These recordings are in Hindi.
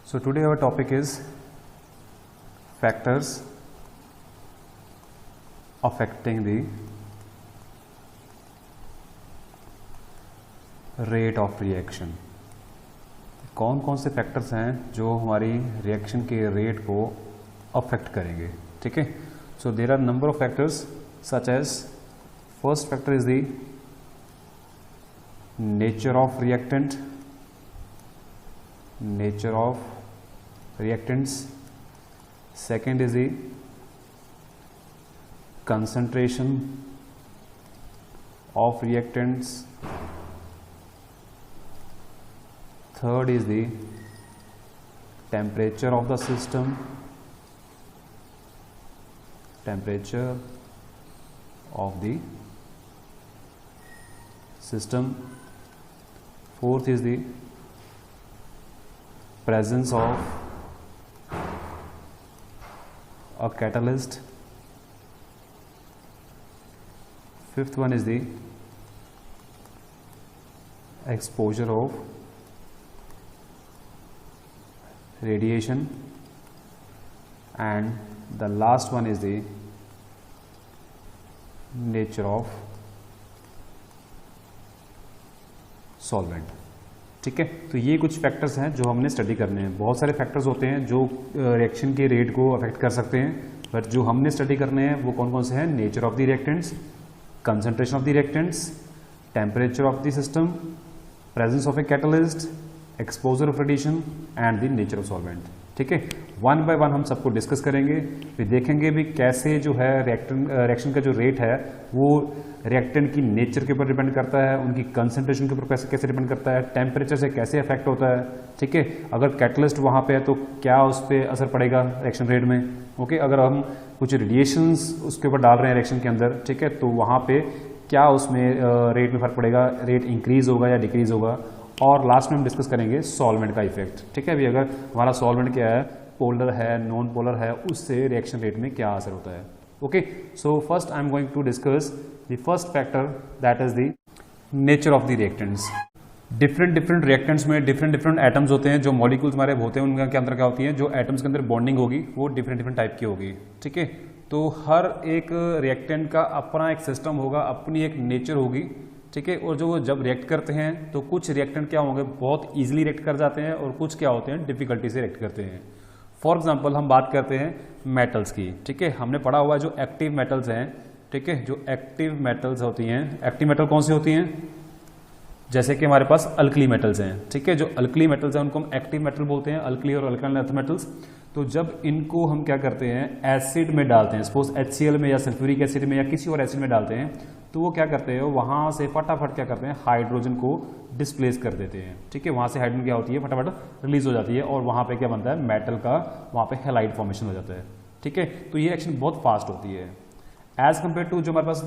So today our topic is factors affecting the rate of reaction। कौन कौन से फैक्टर्स हैं जो हमारी रिएक्शन के रेट को अफेक्ट करेंगे। ठीक है, so there are number of factors such as first factor is the nature of reactant, nature of reactants, second is the concentration of reactants, third is the temperature of the system, temperature of the system, fourth is the presence of a catalyst, fifth one is the exposure of radiation, and the last one is the nature of solvent। ठीक है, तो ये कुछ फैक्टर्स हैं जो हमने स्टडी करने हैं। बहुत सारे फैक्टर्स होते हैं जो रिएक्शन के रेट को अफेक्ट कर सकते हैं, बट जो हमने स्टडी करने हैं वो कौन कौन से हैं? Nature of the reactants, concentration of the reactants, temperature of the system, presence of a catalyst, exposure of radiation and the nature of solvent. ठीक है, वन बाय वन हम सबको डिस्कस करेंगे, फिर देखेंगे भी कैसे जो है रिएक्शन का जो रेट है वो रिएक्टेंट की नेचर के ऊपर डिपेंड करता है, उनकी कंसंट्रेशन के ऊपर कैसे डिपेंड करता है, टेम्परेचर से कैसे अफेक्ट होता है। ठीक है, अगर कैटलिस्ट वहाँ पे है तो क्या उस पर असर पड़ेगा रिएक्शन रेट में। ओके, अगर हम कुछ रेडिएशंस उसके ऊपर डाल रहे हैं रिएक्शन के अंदर, ठीक है, तो वहाँ पे क्या उसमें रेट में फर्क पड़ेगा, रेट इंक्रीज होगा या डिक्रीज होगा। और लास्ट में हम डिस्कस करेंगे सॉल्वेंट का इफेक्ट। ठीक है, अभी अगर हमारा सॉल्वेंट क्या है, पोलर है, नॉन पोलर है, उससे रिएक्शन रेट में क्या असर होता है। Okay, so first I am going to discuss the first factor, that is the nature of the reactants. Different reactants में डिफरेंट एटम्स होते हैं, जो मॉलिक्यूल्स हमारे होते हैं उनके अंदर क्या होती है, जो एटम्स के अंदर बॉन्डिंग होगी वो डिफरेंट टाइप की होगी। ठीक है, तो हर एक रिएक्टेंट का अपना एक सिस्टम होगा, अपनी एक नेचर होगी। ठीक है, और जो वो जब रिएक्ट करते हैं तो कुछ रिएक्टेंट क्या होंगे, बहुत ईजिली रिएक्ट कर जाते हैं, और कुछ क्या होते हैं, डिफिकल्टी से रिएक्ट करते हैं। फॉर एग्जाम्पल हम बात करते हैं मेटल्स की। ठीक है, हमने पढ़ा हुआ है जो एक्टिव मेटल्स हैं। ठीक है, जो एक्टिव मेटल्स होती हैं, एक्टिव मेटल कौन सी होती हैं, जैसे कि हमारे पास अल्कली मेटल्स हैं। ठीक है, जो अल्कली मेटल्स हैं उनको हम एक्टिव मेटल बोलते हैं, अल्कली और अल्काइल अर्थ मेटल्स। तो जब इनको हम क्या करते हैं, एसिड में डालते हैं, सपोज HCl में या सल्फ्यूरिक एसिड में या किसी और एसिड में डालते हैं, तो वो क्या करते हैं, वहां से फटाफट क्या करते हैं, हाइड्रोजन को डिस्प्लेस कर देते हैं। ठीक है, वहां से हाइड्रोजन क्या होती है, फटाफट रिलीज हो जाती है, और वहां पे क्या बनता है, मेटल का वहां पे हैलाइड फॉर्मेशन हो जाता है। ठीक है, तो ये रिएक्शन बहुत फास्ट होती है एज कंपेयर टू जो हमारे पास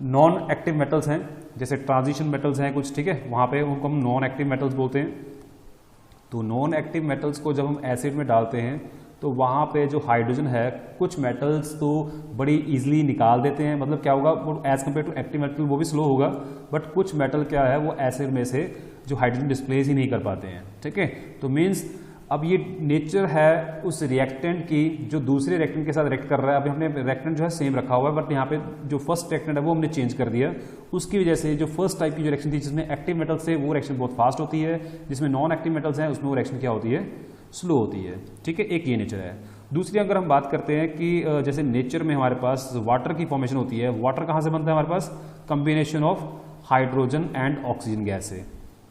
नॉन एक्टिव मेटल्स हैं, जैसे ट्रांजिशन मेटल्स हैं कुछ। ठीक है, वहां पे उनको हम नॉन एक्टिव मेटल्स बोलते हैं। तो नॉन एक्टिव मेटल्स को जब हम एसिड में डालते हैं तो वहाँ पे जो हाइड्रोजन है, कुछ मेटल्स तो बड़ी इजीली निकाल देते हैं, मतलब क्या होगा, वो as compare to active metal वो भी स्लो होगा, बट कुछ मेटल क्या है, वो एसिड में से जो हाइड्रोजन डिस्प्लेस ही नहीं कर पाते हैं। ठीक है, तो मीन्स अब ये नेचर है उस रिएक्टेंट की जो दूसरे रिएक्टेंट के साथ रिएक्ट कर रहा है। अभी हमने रिएक्टेंट जो है सेम रखा हुआ है, बट यहाँ पे जो फर्स्ट रिएक्टेंट है वो हमने चेंज कर दिया। उसकी वजह से जो फर्स्ट टाइप की जो रिएक्शन थी जिसमें एक्टिव मेटल से, वो रिएक्शन बहुत फास्ट होती है, जिसमें नॉन एक्टिव मेटल्स हैं उसमें वो रिएक्शन क्या होती है, स्लो होती है। ठीक है, एक ये नेचर है। दूसरी अगर हम बात करते हैं कि जैसे नेचर में हमारे पास वाटर की फॉर्मेशन होती है, वाटर कहाँ से बनता है हमारे पास, combination of hydrogen and oxygen gas से।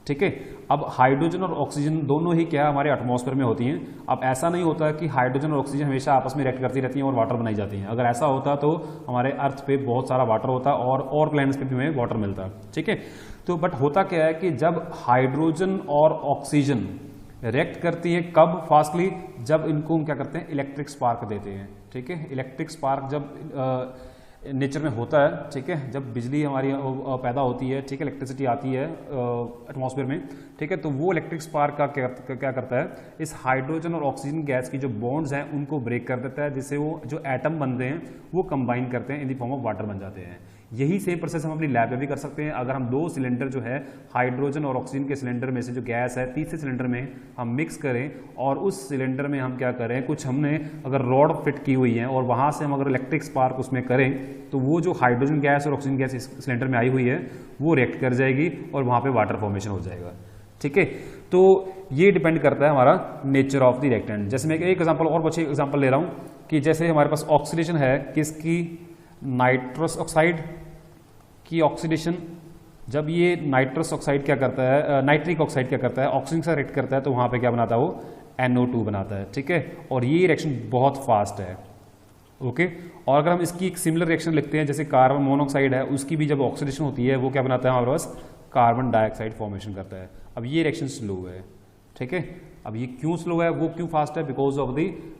ठीक है, अब हाइड्रोजन और ऑक्सीजन दोनों ही क्या हमारे एटमॉस्फेयर में होती हैं। अब ऐसा नहीं होता कि हाइड्रोजन और ऑक्सीजन हमेशा आपस में रिएक्ट करती रहती हैं और वाटर बनाई जाती हैं। अगर ऐसा होता तो हमारे अर्थ पे बहुत सारा वाटर होता और प्लैनेट्स पे भी हमें वाटर मिलता। ठीक है, तो बट होता क्या है कि जब हाइड्रोजन और ऑक्सीजन रिएक्ट करती है, कब फास्टली, जब इनको हम क्या करते हैं, इलेक्ट्रिक स्पार्क देते हैं। ठीक है, इलेक्ट्रिक स्पार्क जब नेचर में होता है, ठीक है, जब बिजली हमारी पैदा होती है, ठीक है, इलेक्ट्रिसिटी आती है एटमॉस्फेयर में, ठीक है, तो वो इलेक्ट्रिक स्पार्क का क्या करता है, इस हाइड्रोजन और ऑक्सीजन गैस की जो बॉन्ड्स हैं उनको ब्रेक कर देता है, जिससे वो जो एटम बनते हैं वो कंबाइन करते हैं, in the form of water बन जाते हैं। यही सेम प्रोसेस हम अपनी लैब में भी कर सकते हैं। अगर हम 2 सिलेंडर जो है हाइड्रोजन और ऑक्सीजन के सिलेंडर में से जो गैस है तीसरे सिलेंडर में हम मिक्स करें और उस सिलेंडर में हम क्या करें, कुछ हमने अगर रॉड फिट की हुई है और वहाँ से हम अगर इलेक्ट्रिक स्पार्क उसमें करें तो वो जो हाइड्रोजन गैस और ऑक्सीजन गैस इस सिलेंडर में आई हुई है वो रिएक्ट कर जाएगी और वहाँ पर वाटर फॉर्मेशन हो जाएगा। ठीक है, तो ये डिपेंड करता है हमारा नेचर ऑफ द रिएक्टेंट। जैसे मैं एक एग्जांपल और अच्छी एग्जांपल ले रहा हूँ कि जैसे हमारे पास ऑक्सीडेशन है किसकी, नाइट्रस ऑक्साइड की ऑक्सीडेशन। जब ये नाइट्रस ऑक्साइड क्या करता है, नाइट्रिक ऑक्साइड क्या करता है, ऑक्सीजन से रिएक्ट करता है तो वहाँ पे क्या बनाता है वो NO2 बनाता है। ठीक है, और ये रिएक्शन बहुत फास्ट है। ओके, और अगर हम इसकी एक सिमिलर रिएक्शन लिखते हैं जैसे कार्बन मोनोऑक्साइड है, उसकी भी जब ऑक्सीडेशन होती है वो क्या बनाता है हमारे पास, कार्बन डाइऑक्साइड फॉर्मेशन करता है। अब ये रिएक्शन स्लो है। ठीक है, अब ये क्यों स्लो है, वो क्यों फास्ट है, because of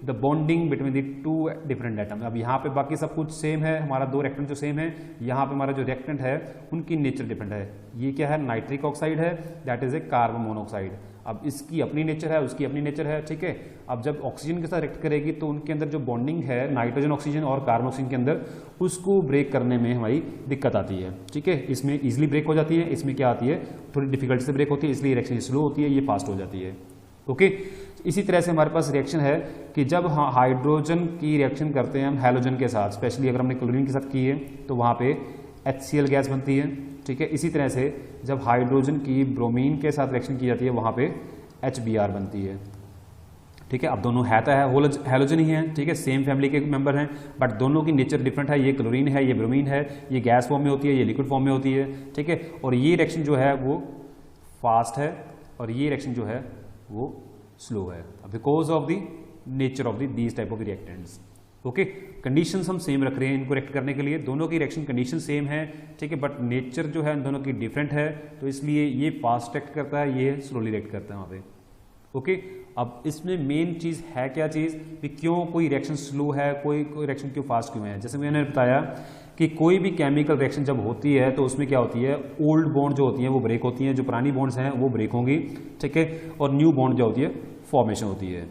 the bonding between the 2 different atom. अब यहाँ पे बाकी सब कुछ सेम है, हमारा 2 रिएक्टेंट जो सेम है, यहाँ पे हमारा जो रिएक्टेंट है उनकी नेचर डिफरेंट है। ये क्या है, नाइट्रिक ऑक्साइड है, that is A carbon monoxide. अब इसकी अपनी नेचर है, उसकी अपनी नेचर है। ठीक है, अब जब ऑक्सीजन के साथ रिएक्ट करेगी तो उनके अंदर जो बॉन्डिंग है नाइट्रोजन ऑक्सीजन और कार्बन ऑक्सीजन के अंदर, उसको ब्रेक करने में हमारी दिक्कत आती है। ठीक है, इसमें इजिली ब्रेक हो जाती है, इसमें क्या आती है, थोड़ी डिफिकल्टी से ब्रेक होती है, इसलिए रिएक्शन स्लो होती है, ये फास्ट हो जाती है। ओके, इसी तरह से हमारे पास रिएक्शन है कि जब हाइड्रोजन की रिएक्शन करते हैं हम हैलोजन के साथ, स्पेशली अगर हमने क्लोरीन के साथ की है तो वहाँ पे HCl गैस बनती है। ठीक है, इसी तरह से जब हाइड्रोजन की ब्रोमीन के साथ रिएक्शन की जाती है वहाँ पे HBr बनती है। ठीक है, अब दोनों है तो है हैलोजन ही है। ठीक है, सेम फैमिली के मेंबर हैं, बट दोनों की नेचर डिफरेंट है। ये क्लोरीन है, ये ब्रोमीन है, ये गैस फॉर्म में होती है, ये लिक्विड फॉर्म में होती है। ठीक है, और ये रिएक्शन जो है वो फास्ट है और ये रिएक्शन जो है वो स्लो है, because of the nature of these type of reactants. Okay, conditions हम सेम रख रहे हैं इनको रिएक्ट करने के लिए, दोनों की रिएक्शन कंडीशन सेम है। ठीक है, बट नेचर जो है दोनों की डिफरेंट है, तो इसलिए ये फास्ट रिएक्ट करता है, ये स्लोली रिएक्ट करता है वहाँ पे। ओके, अब इसमें मेन चीज़ है क्या चीज़ कि क्यों कोई रिएक्शन स्लो है, कोई रिएक्शन क्यों फास्ट क्यों है। जैसे मैंने बताया कि कोई भी केमिकल रिएक्शन जब होती है तो उसमें क्या होती है, ओल्ड बॉन्ड जो होती हैं वो ब्रेक होती हैं, जो पुरानी बॉन्ड्स हैं वो ब्रेक होंगी। ठीक है, और न्यू बॉन्ड जो होती है फॉर्मेशन होती है।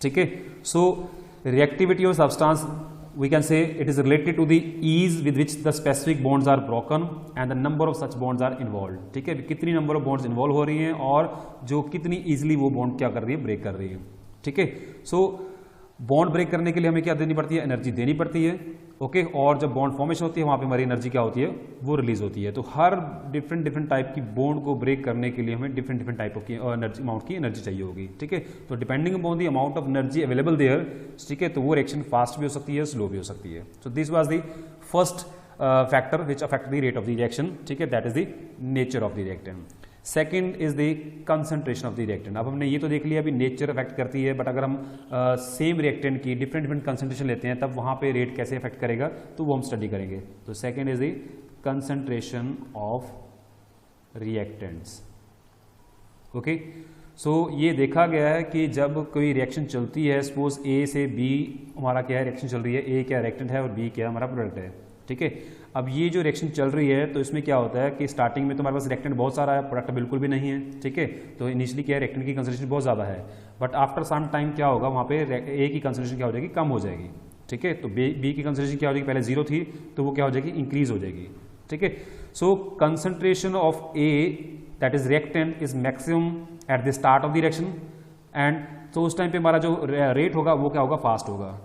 ठीक है, so reactivity of substance we can say it is related to the ease with which the specific bonds are broken and the number of such bonds are involved। ठीक है, कितनी नंबर ऑफ बॉन्ड्स इन्वॉल्व हो रही हैं और जो कितनी इजीली वो बॉन्ड क्या कर रही है, ब्रेक कर रही है। ठीक है, सो बॉन्ड ब्रेक करने के लिए हमें क्या देनी पड़ती है, एनर्जी देनी पड़ती है। ओके, और जब बॉन्ड फॉर्मेशन होती है वहाँ पे हमारी एनर्जी क्या होती है, वो रिलीज होती है। तो हर डिफरेंट टाइप की बॉन्ड को ब्रेक करने के लिए हमें डिफरेंट टाइप की एनर्जी अमाउंट की एनर्जी चाहिए होगी। ठीक है, तो depending upon the amount of energy available there, ठीक है, तो वो रिएक्शन फास्ट भी हो सकती है, स्लो भी हो सकती है। So this was the first factor which affect the rate of the reaction. ठीक है, that is the nature of the reactant. Second is the concentration of the reactant. अब हमने ये तो देख लिया अभी नेचर अफेक्ट करती है, बट अगर हम सेम रिएक्टेंट की डिफरेंट कंसंट्रेशन लेते हैं तब वहाँ पे रेट कैसे अफेक्ट करेगा तो वो हम स्टडी करेंगे। तो second is the concentration of reactants. Okay, so ये देखा गया है कि जब कोई रिएक्शन चलती है, सपोज A से B हमारा क्या है, रिएक्शन चल रही है, A क्या रिएक्टेंट है और B क्या हमारा प्रोडक्ट है। ठीक है, अब ये जो रिएक्शन चल रही है तो इसमें क्या होता है कि स्टार्टिंग में तो हमारे पास रिएक्टेंट बहुत सारा है, प्रोडक्ट बिल्कुल भी नहीं है। ठीक है, तो इनिशियली क्या है, रिएक्टेंट की कंसंट्रेशन बहुत ज़्यादा है, बट आफ्टर सम टाइम क्या होगा, वहाँ पे A की कंसंट्रेशन क्या हो जाएगी, कम हो जाएगी। ठीक है, तो B की कंसंट्रेशन क्या हो जाएगी, पहले 0 थी तो वो क्या हो जाएगी, इंक्रीज हो जाएगी। ठीक है, so concentration of A that is reactant is maximum at the start of the reaction and, तो उस टाइम पे हमारा जो रेट होगा वो क्या होगा, फास्ट होगा।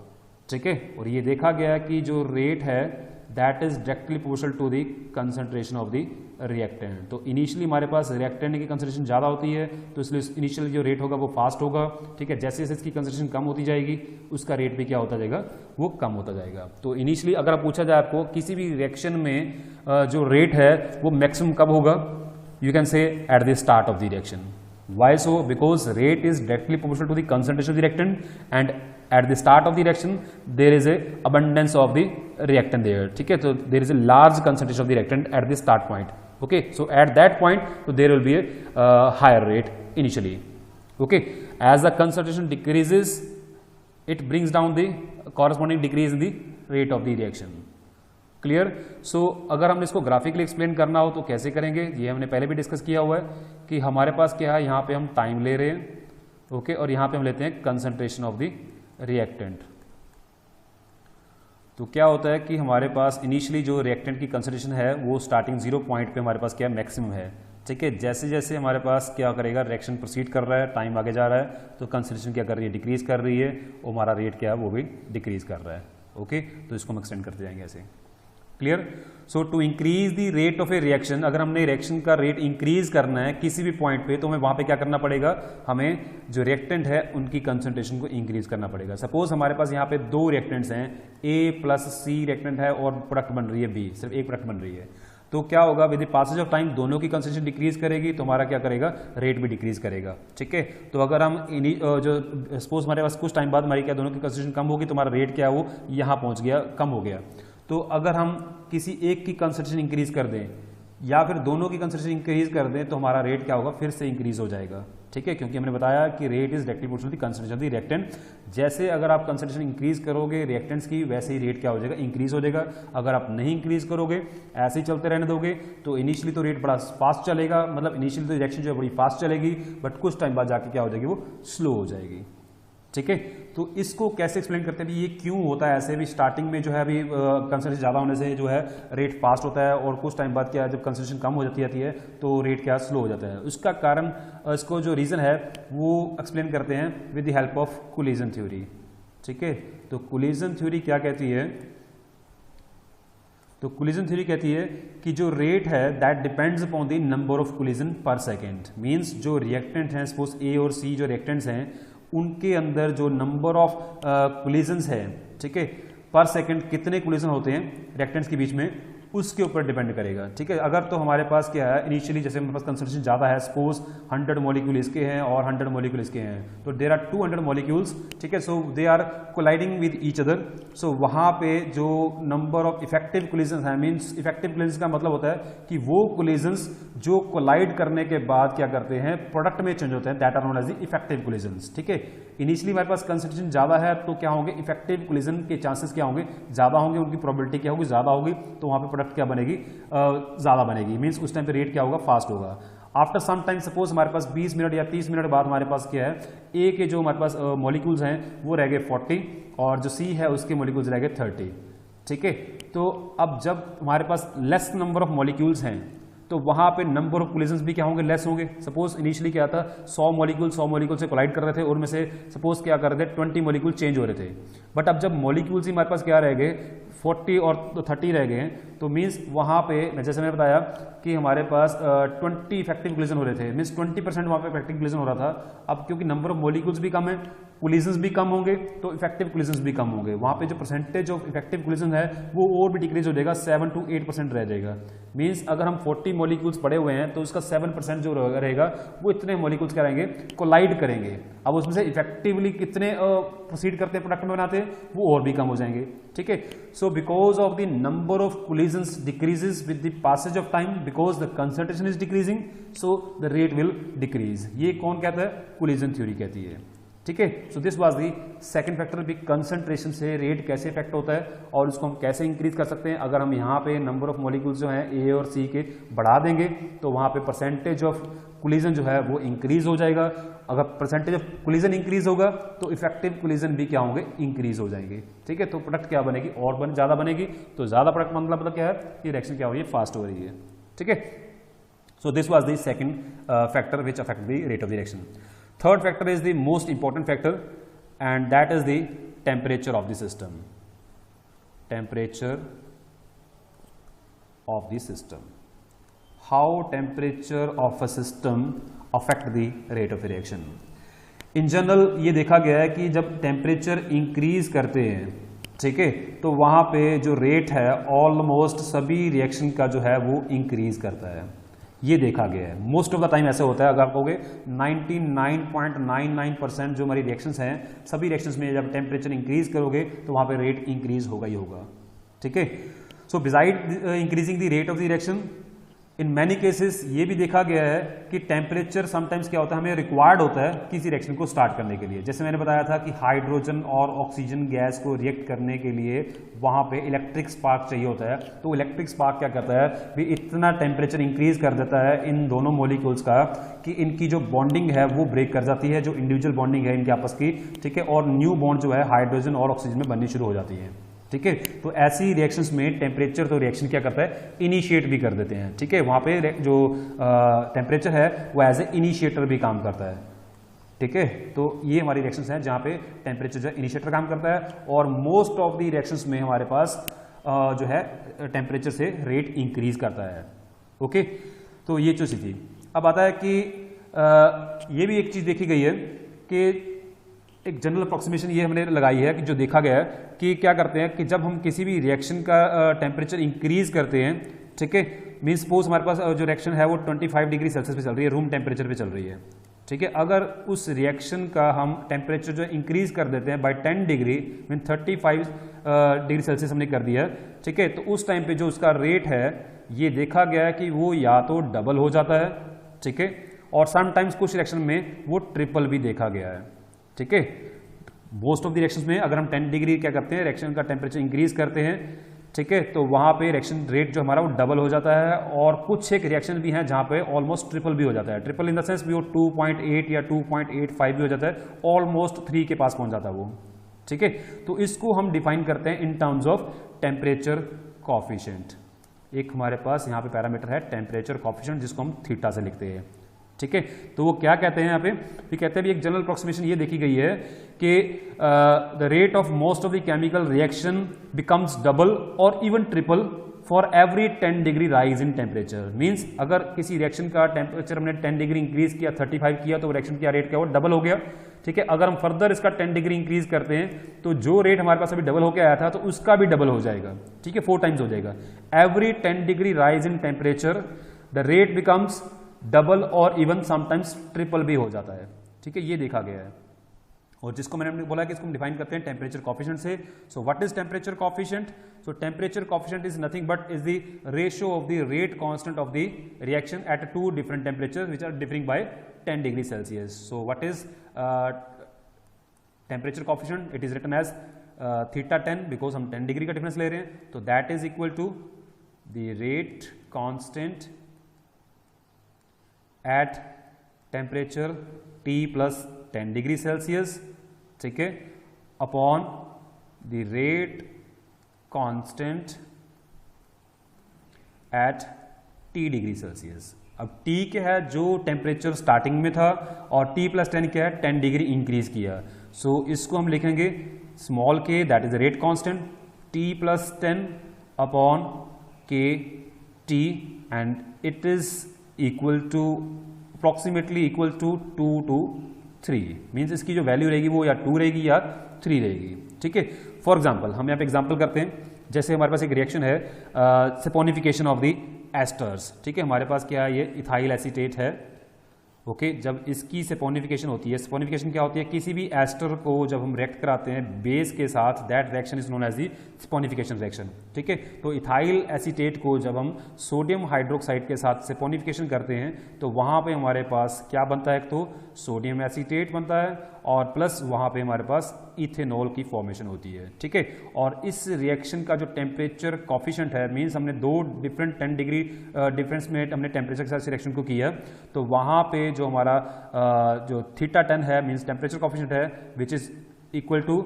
ठीक है, और ये देखा गया कि जो रेट है that is directly proportional to the concentration of the reactant. तो इनिशियली हमारे पास रिएक्टेंट की कंसंट्रेशन ज़्यादा होती है तो इसलिए इनिशियली जो रेट होगा वो फास्ट होगा। ठीक है, जैसे जैसे इसकी कंसंट्रेशन कम होती जाएगी उसका रेट भी क्या होता जाएगा, वो कम होता जाएगा। तो इनिशियली अगर आप पूछा जाए आपको किसी भी रिएक्शन में जो रेट है वो मैक्सिमम कब होगा, यू कैन से eight the start of the reaction. Why so? Because rate is directly proportional to the concentration of the reactant and at the start of the reaction there is a abundance of the reactant there. ठीक है, तो there is a large concentration of the reactant at the start point. Okay, so at that point so there will be a higher rate initially. Okay, as the concentration decreases it brings down the corresponding decrease in the rate of the reaction. Clear. So अगर हमने इसको ग्राफिकली एक्सप्लेन करना हो तो कैसे करेंगे, ये हमने पहले भी डिस्कस किया हुआ है कि हमारे पास क्या है, यहाँ पे हम टाइम ले रहे हैं। ओके, और यहाँ पे हम लेते हैं कंसंट्रेशन ऑफ द रिएक्टेंट। तो क्या होता है कि हमारे पास इनिशियली जो रिएक्टेंट की कंसंट्रेशन है वो स्टार्टिंग 0 पॉइंट पे हमारे पास क्या मैक्सिमम है, ठीक है। जैसे जैसे हमारे पास क्या करेगा, रिएक्शन प्रोसीड कर रहा है, टाइम आगे जा रहा है, तो कंसंट्रेशन क्या कर रही है, डिक्रीज कर रही है, और हमारा रेट क्या है वो भी डिक्रीज कर रहा है। ओके, तो इसको हम एक्सटेंड करते जाएंगे ऐसे। Clear. So to increase the rate of a reaction, अगर हमने रिएक्शन का रेट इंक्रीज करना है किसी भी पॉइंट पे, तो हमें वहां पे क्या करना पड़ेगा, हमें जो रिएक्टेंट है उनकी कंसंट्रेशन को इंक्रीज करना पड़ेगा। सपोज हमारे पास यहाँ पे 2 रिएक्टेंट्स हैं, A प्लस C रिएक्टेंट है और प्रोडक्ट बन रही है B, सिर्फ एक प्रोडक्ट बन रही है। तो क्या होगा, with the passage of time दोनों की कंसंट्रेशन डिक्रीज करेगी, तो हमारा क्या करेगा, रेट भी डिक्रीज करेगा, ठीक है। तो अगर हम जो सपोज हमारे पास कुछ टाइम बाद हमारी क्या दोनों की कंसंट्रेशन कम होगी, तो हमारा रेट क्या है वो यहाँ पहुंच गया, कम हो गया। तो अगर हम किसी एक की कंसंट्रेशन इंक्रीज कर दें या फिर दोनों की कंसंट्रेशन इंक्रीज कर दें, तो हमारा रेट क्या होगा, फिर से इंक्रीज हो जाएगा, ठीक है। क्योंकि हमने बताया कि rate is directly proportional to concentration of the reactant. जैसे अगर आप कंसंट्रेशन इंक्रीज करोगे रिएक्टेंट्स की, वैसे ही रेट क्या हो जाएगा, इंक्रीज हो जाएगा। अगर आप नहीं इंक्रीज करोगे, ऐसे ही चलते रहने दोगे, तो इनिशियली तो रेट बड़ा फास्ट चलेगा, मतलब इनिशियली तो रिएक्शन जो है बड़ी फास्ट चलेगी, बट कुछ टाइम बाद जाके क्या हो जाएगी, वो स्लो हो जाएगी, ठीक है। तो इसको कैसे एक्सप्लेन करते हैं, ये क्यों होता है ऐसे, भी स्टार्टिंग में जो है अभी कंसंट्रेशन ज़्यादा होने से जो है रेट फास्ट होता है, और कुछ टाइम बाद क्या है, जब कंसंट्रेशन कम हो जाती है तो रेट क्या स्लो हो जाता है। उसका कारण, इसको जो रीज़न है वो एक्सप्लेन करते हैं with the help of collision theory, ठीक है। तो कोलिजन थ्योरी क्या कहती है, तो कोलिजन थ्योरी कहती है कि जो रेट है that depends upon the number of collision पर सेकेंड। मीन्स जो रिएक्टेंट हैं, सपोज A और C जो रिएक्टेंट्स हैं, उनके अंदर जो नंबर ऑफ कोलिजन्स है, ठीक है, पर सेकंड कितने कोलिजन होते हैं रिएक्टेंट्स के बीच में, उसके ऊपर डिपेंड करेगा, ठीक है। अगर तो हमारे पास क्या है, इनिशियली जैसे हमारे पास कंसंट्रेशन ज़्यादा है, सपोज 100 मॉलिक्यूल इसके हैं और 100 मॉलिक्यूल इसके हैं, तो देयर आर 200 मॉलिक्यूल्स, ठीक है। So they are colliding with each other. So वहाँ पे जो नंबर ऑफ इफेक्टिव कोलिजन्स है, मीन्स इफेक्टिव कोलिजन्स का मतलब होता है कि वो कोलिजन्स जो कोलाइड करने के बाद क्या करते हैं, प्रोडक्ट में चेंज होते हैं, that are known as the effective collisions, ठीक है। इनिशियली हमारे पास कंसंट्रेशन ज़्यादा है, तो क्या होंगे, इफेक्टिव कोलिजन के चांसेस क्या होंगे, ज़्यादा होंगे, उनकी प्रोबेबिलिटी क्या होगी, ज़्यादा होगी, तो वहाँ पे प्रोडक्ट क्या बनेगी, ज़्यादा बनेगी। मीन्स उस टाइम पे रेट क्या होगा, फास्ट होगा। आफ्टर सम टाइम सपोज हमारे पास 20 मिनट या 30 मिनट बाद हमारे पास क्या है, ए के जो हमारे पास मॉलिक्यूल्स हैं वो रह गए 40 और जो सी है उसके मॉलिक्यूल्स रह गए 30, ठीक है। तो अब जब हमारे पास लेस नंबर ऑफ मॉलिक्यूल्स हैं, तो वहां पे नंबर ऑफ कोलिजन्स भी क्या होंगे, लेस होंगे। सपोज इनिशियली क्या था, 100 मॉलिक्यूल से कोलाइड कर रहे थे और उनमें से सपोज क्या कर रहे थे, 20 मॉलिक्यूल चेंज हो रहे थे। बट अब जब मॉलिक्यूल्स ही हमारे पास क्या रह गए, 40 और 30 रह गए, तो मीन्स वहां पे जैसे मैंने बताया कि हमारे पास 20 इफेक्टिव कोलिजन हो रहे थे, मीन्स 20% वहां पे इफेक्टिव कोलिजन हो रहा था। अब क्योंकि नंबर ऑफ मॉलिक्यूल्स भी कम है, कोलिजन्स भी कम होंगे, तो इफेक्टिव कोलिजन्स भी कम होंगे। वहां पे जो परसेंटेज ऑफ इफेक्टिव कोलिजन है वो और भी डिक्रीज हो जाएगा, 7 to 8% रह जाएगा। मीन्स अगर हम 40 मॉलिक्यूल्स पड़े हुए हैं तो उसका 7% जो रहेगा वो इतने मॉलिक्यूल्स क्या रहेंगे, कोलाइड करेंगे। अब उसमें से इफेक्टिवली कितने प्रोसीड करते हैं, प्रोडक्ट में बनाते हैं, वो और भी कम हो जाएंगे, ठीक है। So because of the number of collisions decreases with the passage of time, because the concentration is decreasing, so the rate will decrease. ये कौन कहता है, कोलिजन थ्योरी कहती है, ठीक है। So this was the second factor, भी कंसंट्रेशन से रेट कैसे इफेक्ट होता है और उसको हम कैसे इंक्रीज कर सकते हैं। अगर हम यहाँ पे नंबर ऑफ मॉलिक्यूल्स जो हैं ए और सी के बढ़ा देंगे, तो वहाँ पे परसेंटेज ऑफ कोलिजन जो है वो इंक्रीज हो जाएगा। अगर परसेंटेज ऑफ कोलिजन इंक्रीज होगा तो इफेक्टिव कोलिजन भी क्या होंगे, इंक्रीज हो जाएंगे, ठीक है। तो प्रोडक्ट क्या बनेगी, और ज़्यादा बनेगी। तो ज़्यादा प्रोडक्ट मतलब क्या है कि रिएक्शन क्या हो रही है, फास्ट हो रही है, ठीक है। So this was the second factor which affect the rate of the reaction. Third factor is the most important factor, and that is the temperature of the system. Temperature of the system. How temperature of a system affect the rate of reaction? In general ये देखा गया है कि जब टेम्परेचर इंक्रीज करते हैं, ठीक है, तो वहाँ पे जो रेट है ऑलमोस्ट सभी रिएक्शन का जो है वो इंक्रीज करता है। ये देखा गया है, मोस्ट ऑफ द टाइम ऐसे होता है। अगर आप कहोगे 99.99% जो हमारी रिएक्शंस हैं, सभी रिएक्शंस में जब टेम्परेचर इंक्रीज करोगे तो वहाँ पे रेट इंक्रीज होगा ही होगा, ठीक है। So beside increasing the rate of the reaction, in many cases ये भी देखा गया है कि टेम्परेचर समटाइम्स क्या होता है, हमें रिक्वायर्ड होता है किसी रिएक्शन को स्टार्ट करने के लिए। जैसे मैंने बताया था कि हाइड्रोजन और ऑक्सीजन गैस को रिएक्ट करने के लिए वहाँ पे इलेक्ट्रिक स्पार्क चाहिए होता है। तो इलेक्ट्रिक स्पार्क क्या करता है, भी इतना टेम्परेचर इंक्रीज कर देता है इन दोनों मॉलिक्यूल्स का कि इनकी जो बॉन्डिंग है वो ब्रेक कर जाती है, जो इंडिविजुअल बॉन्डिंग है इनके आपस की, ठीक है, और न्यू बॉन्ड जो है हाइड्रोजन और ऑक्सीजन में बननी शुरू हो जाती है, ठीक है। तो ऐसी रिएक्शंस में टेम्परेचर तो रिएक्शन क्या करता है, इनिशिएट भी कर देते हैं, ठीक है। वहां पे जो टेम्परेचर है वो एज ए इनिशिएटर भी काम करता है, ठीक है। तो ये हमारी रिएक्शंस हैं जहां पे टेम्परेचर जो इनिशिएटर काम करता है, और मोस्ट ऑफ द रिएक्शंस में हमारे पास जो है टेम्परेचर से रेट इंक्रीज करता है, ओके। तो ये चीज थी। अब आता है कि ये भी एक चीज देखी गई है कि एक जनरल अप्रोक्सीमेशन ये हमने लगाई है कि जो देखा गया है कि क्या करते हैं कि जब हम किसी भी रिएक्शन का टेम्परेचर इंक्रीज करते हैं, ठीक है, मीन सपोज हमारे पास जो रिएक्शन है वो 25 डिग्री सेल्सियस पे चल रही है, रूम टेम्परेचर पे चल रही है, ठीक है। अगर उस रिएक्शन का हम टेम्परेचर जो इंक्रीज कर देते हैं by 10 degree, mean 35 degree Celsius हमने कर दिया, ठीक है, तो उस टाइम पे जो उसका रेट है ये देखा गया है कि वो या तो डबल हो जाता है, ठीक है, और समटाइम्स कुछ रिएक्शन में वो ट्रिपल भी देखा गया है, ठीक है। मोस्ट ऑफ द रिएक्शंस में अगर हम 10 डिग्री क्या करते हैं, रिएक्शन का टेम्परेचर इंक्रीज करते हैं, ठीक है, तो वहां पे रिएक्शन रेट जो हमारा वो डबल हो जाता है, और कुछ एक रिएक्शन भी हैं जहां पे ऑलमोस्ट ट्रिपल भी हो जाता है। ट्रिपल इन द सेंस भी वो 2.8 या 2.85 भी हो जाता है, ऑलमोस्ट 3 के पास पहुंच जाता है वो, ठीक है। तो इसको हम डिफाइन करते हैं in terms of temperature coefficient. एक हमारे पास यहाँ पे पैरामीटर है टेम्परेचर कॉफिशिएंट, जिसको हम थीटा से लिखते हैं, ठीक है। तो वो क्या कहते हैं यहाँ पे, ये कहते हैं भी एक जनरल अप्रोक्सीमेशन ये देखी गई है कि the rate of most of the chemical reaction becomes double और even triple for every 10 degree rise in temperature. Means अगर किसी रिएक्शन का टेम्परेचर हमने 10 डिग्री इंक्रीज किया, 35 किया, तो रिएक्शन का रेट क्या हुआ, डबल हो गया, ठीक है। अगर हम फर्दर इसका 10 डिग्री इंक्रीज करते हैं तो जो रेट हमारे पास अभी डबल होकर आया था तो उसका भी डबल हो जाएगा, ठीक है, 4 टाइम्स हो जाएगा। Every 10 degree rise in temperature the rate becomes double और इवन समटाइम्स ट्रिपल भी हो जाता है, ठीक है, ये देखा गया है। और जिसको मैंने बोला कि इसको हम डिफाइन करते हैं टेम्परेचर कॉफिशिएंट से। So what is temperature coefficient? So temperature coefficient is nothing but is the ratio of the rate constant of the reaction at 2 different temperature which are differing by 10 degree Celsius. So what is temperature coefficient? It is written as theta 10 because हम 10 डिग्री का डिफरेंस ले रहे हैं, तो that is equal to the rate constant at temperature T plus 10 degree Celsius, ठीक है, upon the rate constant eight T degree Celsius. अब T क्या है, जो टेम्परेचर स्टार्टिंग में था, और T प्लस 10 क्या है, 10 डिग्री इंक्रीज किया। सो इसको हम लिखेंगे small k, that is the rate constant, T plus 10 upon K T, and it is equal to approximately equal to 2 to 3। Means इसकी जो वैल्यू रहेगी वो या 2 रहेगी या 3 रहेगी, ठीक है। फॉर एग्जाम्पल हम यहाँ पे एग्जाम्पल करते हैं, जैसे हमारे पास एक रिएक्शन है सपोनिफिकेशन ऑफ द एस्टर्स, ठीक है। हमारे पास क्या है, ये इथाइल एसीटेट है, ओके। जब इसकी सपोनिफिकेशन होती है, सपोनिफिकेशन क्या होती है, किसी भी एस्टर को जब हम रिएक्ट कराते हैं बेस के साथ, that reaction is known as the saponification reaction, ठीक है। तो इथाइल एसीटेट को जब हम सोडियम हाइड्रोक्साइड के साथ सपोनिफिकेशन करते हैं तो वहां पे हमारे पास क्या बनता है, एक तो सोडियम एसीटेट बनता है, और प्लस वहां पे हमारे पास इथेनॉल की फॉर्मेशन होती है, ठीक है। और इस रिएक्शन का जो टेम्परेचर कॉफिशिएंट है, मीन्स हमने 2 डिफरेंट 10 डिग्री डिफरेंस में हमने टेम्परेचर के साथ रिएक्शन को किया, तो वहां पे जो हमारा जो थीटा 10 है, मीन्स टेम्परेचर कॉफिशिएंट है, which is equal to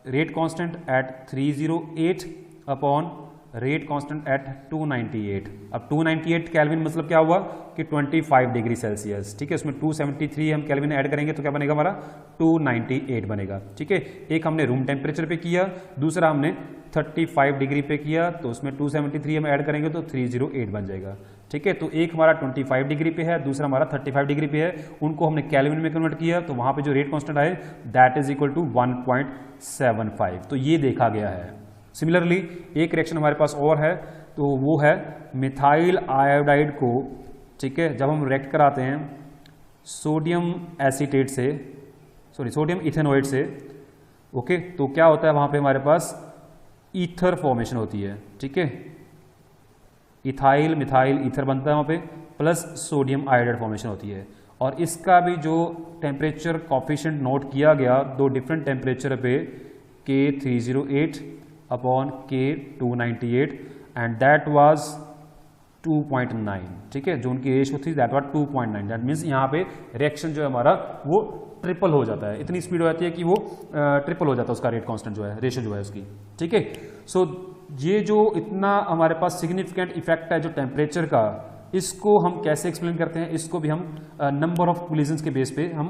rate constant at 308 upon rate constant at 298। अब 298 केल्विन मतलब क्या हुआ कि 25 डिग्री सेल्सियस, ठीक है। उसमें 273 हम केल्विन ऐड करेंगे तो क्या बनेगा हमारा 298 बनेगा, ठीक है। एक हमने रूम टेम्परेचर पे किया, दूसरा हमने 35 डिग्री पे किया, तो उसमें 273 हम ऐड करेंगे तो 308 बन जाएगा, ठीक है। तो एक हमारा 25 डिग्री पे है, दूसरा हमारा 35 डिग्री पे है, उनको हमने केल्विन में कन्वर्ट किया, तो वहां पे जो रेट कांस्टेंट आए दैट इज इक्वल टू 1.75। तो ये देखा गया है। सिमिलरली एक रिएक्शन हमारे पास और है, तो वो है मिथाइल आयोडाइड को, ठीक है, जब हम रिएक्ट कराते हैं सोडियम एसीटेट से, सॉरी सोडियम इथेनोइड से, ओके, तो क्या होता है वहां पे हमारे पास ईथर फॉर्मेशन होती है, ठीक है। इथाइल मिथाइल ईथर बनता है वहां पे, प्लस सोडियम आयोडाइड फॉर्मेशन होती है। और इसका भी जो टेम्परेचर कॉफिशिएंट नोट किया गया 2 डिफरेंट टेम्परेचर पे, K308 upon K298, and that was 2.9, ठीक है। जो उनकी रेशियो थी दैट वाज 2.9। दैट मीन्स यहाँ पे रिएक्शन जो है हमारा वो ट्रिपल हो जाता है, इतनी स्पीड हो जाती है कि वो ट्रिपल हो जाता है उसका रेट कांस्टेंट जो है, रेशो जो है उसकी, ठीक है। सो ये जो इतना हमारे पास सिग्निफिकेंट इफेक्ट है जो टेम्परेचर का, इसको हम कैसे एक्सप्लेन करते हैं, इसको भी हम नंबर ऑफ कोलिजन्स के बेस पे हम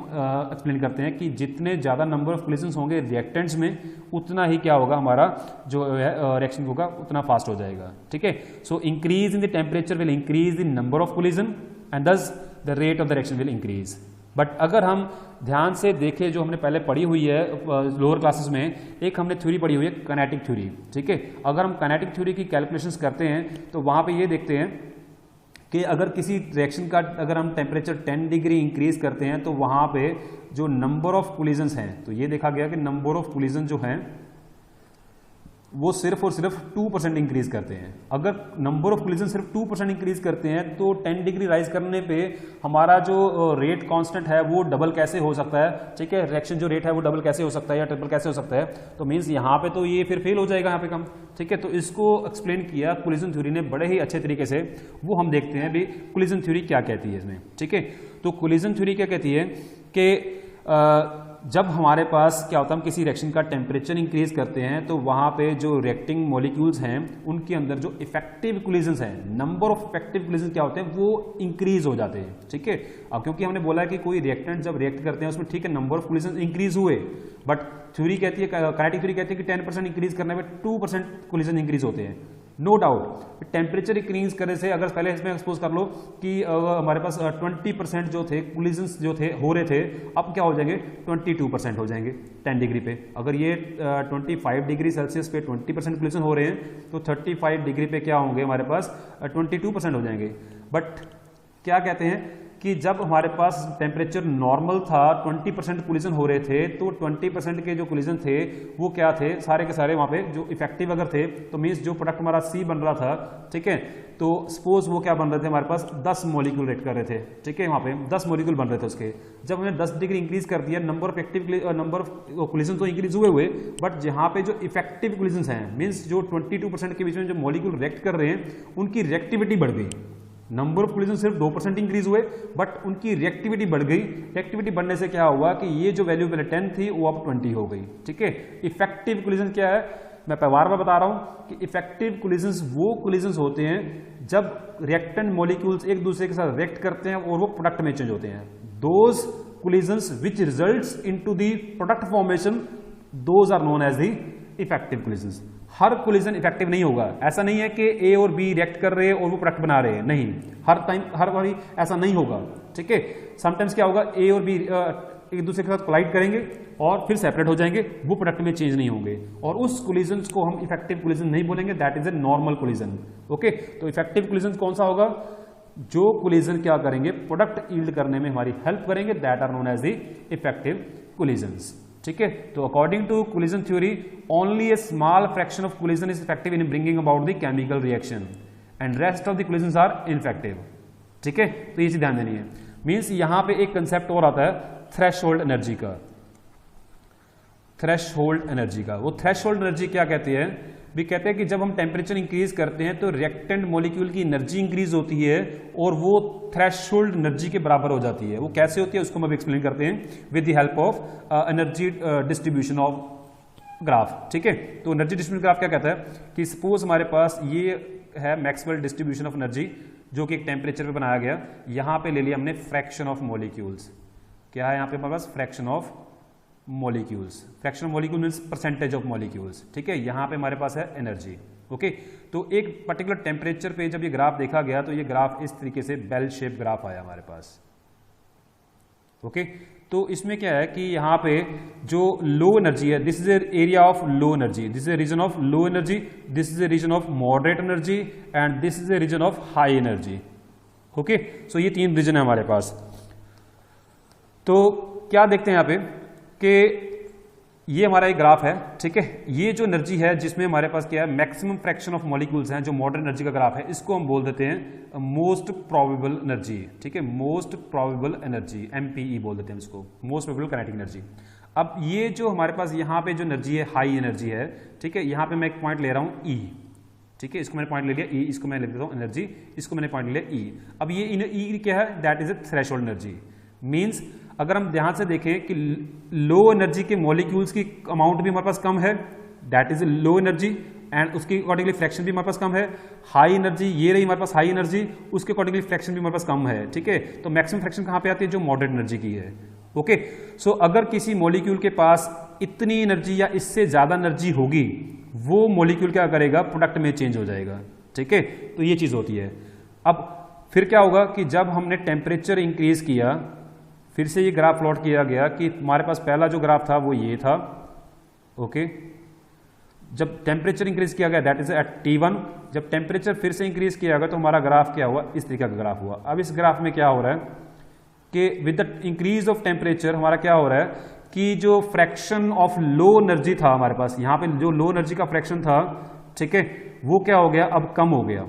एक्सप्लेन करते हैं कि जितने ज़्यादा नंबर ऑफ कोलिजन्स होंगे रिएक्टेंट्स में, उतना ही क्या होगा हमारा जो है रिएक्शन होगा उतना फास्ट हो जाएगा, ठीक है। So increase in the temperature will increase the number of collision and thus the rate of the reaction will increase. But अगर हम ध्यान से देखें, जो हमने पहले पढ़ी हुई है लोअर क्लासेस में, एक हमने थ्योरी पढ़ी हुई है काइनेटिक थ्योरी, ठीक है। अगर हम काइनेटिक थ्योरी की कैलकुलेशंस करते हैं तो वहाँ पे ये देखते हैं कि अगर किसी रिएक्शन का अगर हम टेम्परेचर 10 डिग्री इंक्रीज करते हैं तो वहाँ पे जो नंबर ऑफ कोलिजन्स हैं, तो ये देखा गया कि नंबर ऑफ कोलिजन जो हैं वो सिर्फ और सिर्फ 2% इंक्रीज करते हैं। अगर नंबर ऑफ कोलिजन सिर्फ 2% इंक्रीज करते हैं तो 10 डिग्री राइज करने पे हमारा जो रेट कांस्टेंट है वो डबल कैसे हो सकता है, ठीक है। रिएक्शन जो रेट है वो डबल कैसे हो सकता है या ट्रिपल कैसे हो सकता है, तो मीन्स यहाँ पे तो ये फिर फेल हो जाएगा यहाँ पे कम, ठीक है। तो इसको एक्सप्लेन किया कोलिजन थ्योरी ने बड़े ही अच्छे तरीके से, वो हम देखते हैं भी कोलिजन थ्योरी क्या कहती है इसमें, ठीक है। तो कोलिजन थ्योरी क्या कहती है कि जब हमारे पास क्या होता है, हम किसी रिएक्शन का टेम्परेचर इंक्रीज करते हैं तो वहाँ पे जो रिएक्टिंग मॉलिक्यूल्स हैं उनके अंदर जो इफेक्टिव कोलिजन्स हैं, नंबर ऑफ इफेक्टिव कोलिजन क्या होते हैं वो इंक्रीज हो जाते हैं, ठीक है। अब क्योंकि हमने बोला है कि कोई रिएक्टेंट जब रिएक्ट करते हैं उसमें ठीक है नंबर ऑफ कोलिजन इंक्रीज हुए, बट थ्योरी कहती है, काइनेटिक थ्योरी कहती है कि 10% इंक्रीज करने में 2% कोलिजन इंक्रीज होते हैं। नो डाउट टेम्परेचर इंक्रीज करने से, अगर पहले इसमें एक्सपोज कर लो कि हमारे पास 20% जो थे कोलिजन्स जो थे हो रहे थे, अब क्या हो जाएंगे 22% हो जाएंगे 10 डिग्री पे। अगर ये 25 डिग्री सेल्सियस पे 20% कोलिजन हो रहे हैं तो 35 डिग्री पे क्या होंगे हमारे पास 22% हो जाएंगे। बट क्या कहते हैं कि जब हमारे पास टेम्परेचर नॉर्मल था 20% कोलिजन हो रहे थे, तो 20% के जो कोलिजन थे वो क्या थे, सारे के सारे वहाँ पे जो इफेक्टिव अगर थे तो मीन्स जो प्रोडक्ट हमारा सी बन रहा था, ठीक है, तो सपोज वो क्या बन रहे थे हमारे पास 10 मॉलिक्यूल रेट कर रहे थे, ठीक है, वहाँ पे 10 मॉलिक्यूल बन रहे थे उसके। जब हमने 10 डिग्री इंक्रीज कर दिया, number of active number of collision तो इंक्रीज हुए बट जहाँ पे जो इफेक्टिव कोलिजन हैं मीन्स जो 22% के बीच में जो मॉलिक्यूल रिएक्ट कर रहे हैं उनकी रिएक्टिविटी बढ़ गई। नंबर ऑफ कोलिजन सिर्फ 2% इंक्रीज हुए बट उनकी रिएक्टिविटी बढ़ गई। रिएक्टिविटी बढ़ने से क्या हुआ कि ये जो वैल्यू पहले 10 थी वो अब 20 हो गई, ठीक है। इफेक्टिव कोलिजन क्या है, मैं बार बार बता रहा हूं कि इफेक्टिव कोलिजन्स वो कोलिजन्स होते हैं जब रिएक्टेंट मॉलिक्यूल्स एक दूसरे के साथ रिएक्ट करते हैं और वो प्रोडक्ट में चेंज होते हैं। Those collisions which results into the product formation, those are known as the effective collisions. हर कोलिजन इफेक्टिव नहीं होगा, ऐसा नहीं है कि ए और बी रिएक्ट कर रहे हैं और वो प्रोडक्ट बना रहे हैं, नहीं, हर टाइम हर बारी ऐसा नहीं होगा, ठीक है। समटाइम्स क्या होगा, ए और बी एक दूसरे के साथ कोलाइड करेंगे और फिर सेपरेट हो जाएंगे, वो प्रोडक्ट में चेंज नहीं होंगे, और उस कोलिजन को हम इफेक्टिव कोलिजन नहीं बोलेंगे, that is a normal collision, okay. तो इफेक्टिव कोलिजन कौन सा होगा, जो कोलिजन क्या करेंगे, प्रोडक्ट यील्ड करने में हमारी हेल्प करेंगे, that are known as the effective collisions, ठीक है। तो according to collision theory only a small fraction of collision is effective in bringing about the chemical reaction and rest of the collisions are ineffective, ठीक है। तो ये चीज ध्यान देनी है। मींस यहां पे एक कंसेप्ट और आता है थ्रेशोल्ड एनर्जी का। थ्रेशोल्ड एनर्जी का, वो थ्रेशोल्ड एनर्जी क्या कहती है, भी कहते हैं कि जब हम टेम्परेचर इंक्रीज करते हैं तो रिएक्टेंट मॉलिक्यूल की एनर्जी इंक्रीज होती है और वो थ्रेशोल्ड एनर्जी के बराबर हो जाती है। वो कैसे होती है उसको हम एक्सप्लेन करते हैं with the help of energy distribution of graph, ठीक है। तो एनर्जी डिस्ट्रीब्यूशन ग्राफ क्या कहता है कि सपोज हमारे पास ये है मैक्सवेल डिस्ट्रीब्यूशन ऑफ एनर्जी जो कि एक टेम्परेचर पे बनाया गया। यहां पे ले लिया हमने फ्रैक्शन ऑफ मॉलिक्यूल्स, क्या है यहाँ पे हमारे पास fraction of molecules, fraction of molecule means percentage of molecules, ठीक है। यहाँ पे हमारे पास है एनर्जी, ओके। तो एक पर्टिकुलर टेम्परेचर पे जब ये ग्राफ देखा गया तो ये ग्राफ इस तरीके से बेल शेप ग्राफ आया हमारे पास, ओके। तो इसमें क्या है कि यहाँ पे जो लो एनर्जी है, this is area of low energy, this is region of low energy, this is region of moderate energy and this is region of high energy, okay. So ये 3 रीजन है हमारे पास। तो क्या देखते हैं यहाँ पे कि ये हमारा एक ग्राफ है, ठीक है। ये जो एनर्जी है जिसमें हमारे पास क्या है मैक्सिमम फ्रैक्शन ऑफ मॉलिक्यूल्स हैं, जो मॉडर्न एनर्जी का ग्राफ है, इसको हम बोल देते हैं मोस्ट प्रोबेबल एनर्जी, ठीक है। मोस्ट प्रोबेबल एनर्जी, MPE बोल देते हैं इसको, मोस्ट प्रोबेबल काइनेटिक एनर्जी। अब ये जो हमारे पास यहाँ पे जो एनर्जी है हाई एनर्जी है, ठीक है। यहाँ पे मैं एक पॉइंट ले रहा हूँ E, ठीक है, इसको मैंने पॉइंट ले लिया E, इसको मैं लिख देता हूँ एनर्जी, इसको मैंने पॉइंट ले लिया E। अब ये E क्या है, that is A threshold energy. Means अगर हम ध्यान से देखें कि लो एनर्जी के मॉलिक्यूल्स की अमाउंट भी हमारे पास कम है, that is low energy, and उसकी अकॉर्डिंगली फ्रैक्शन भी हमारे पास कम है। हाई एनर्जी, ये रही हमारे पास हाई एनर्जी, उसके अकॉर्डिंगली फ्रैक्शन भी हमारे पास कम है, ठीक है। तो मैक्सिमम फ्रैक्शन कहाँ पे आती है? जो मॉडरेट एनर्जी की है। ओके, सो अगर किसी मॉलिक्यूल के पास इतनी एनर्जी या इससे ज्यादा एनर्जी होगी, वो मॉलिक्यूल क्या करेगा? प्रोडक्ट में चेंज हो जाएगा, ठीक है। तो ये चीज होती है। अब फिर क्या होगा कि जब हमने टेम्परेचर इंक्रीज किया, फिर से ये ग्राफ प्लॉट किया गया कि हमारे पास पहला जो ग्राफ था वो ये था, ओके। जब टेम्परेचर इंक्रीज किया गया दैट इज एट T1, जब टेम्परेचर फिर से इंक्रीज किया गया तो हमारा ग्राफ क्या हुआ? इस तरीके का ग्राफ हुआ। अब इस ग्राफ में क्या हो रहा है कि with the increase of temperature हमारा क्या हो रहा है कि जो फ्रैक्शन ऑफ लो एनर्जी था हमारे पास, यहाँ पे जो लो एनर्जी का फ्रैक्शन था, ठीक है, वो क्या हो गया? अब कम हो गया।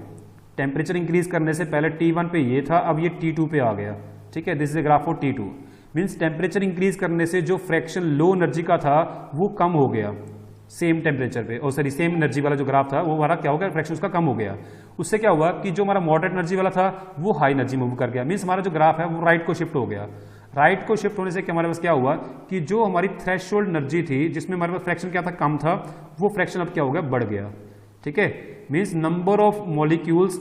टेम्परेचर इंक्रीज करने से पहले T1 पे ये था, अब ये T2 पे आ गया, ठीक है। This is a graph for T2, means temperature increase करने से जो फ्रैक्शन लो एनर्जी का था वो कम हो गया सेम टेम्परेचर पे, और सॉरी सेम एनर्जी वाला जो ग्राफ था वो हमारा क्या हो गया? फ्रैक्शन उसका कम हो गया। उससे क्या हुआ कि जो हमारा मॉडरेट एनर्जी वाला था वो हाई एनर्जी मूव कर गया, मींस हमारा जो ग्राफ है वो राइट को शिफ्ट हो गया। राइट को शिफ्ट होने से हमारे पास क्या हुआ कि जो हमारी थ्रेशोल्ड एनर्जी थी जिसमें हमारे पास फ्रैक्शन क्या था? कम था, वो फ्रैक्शन अब क्या हो गया? बढ़ गया, ठीक है। Means number of molecules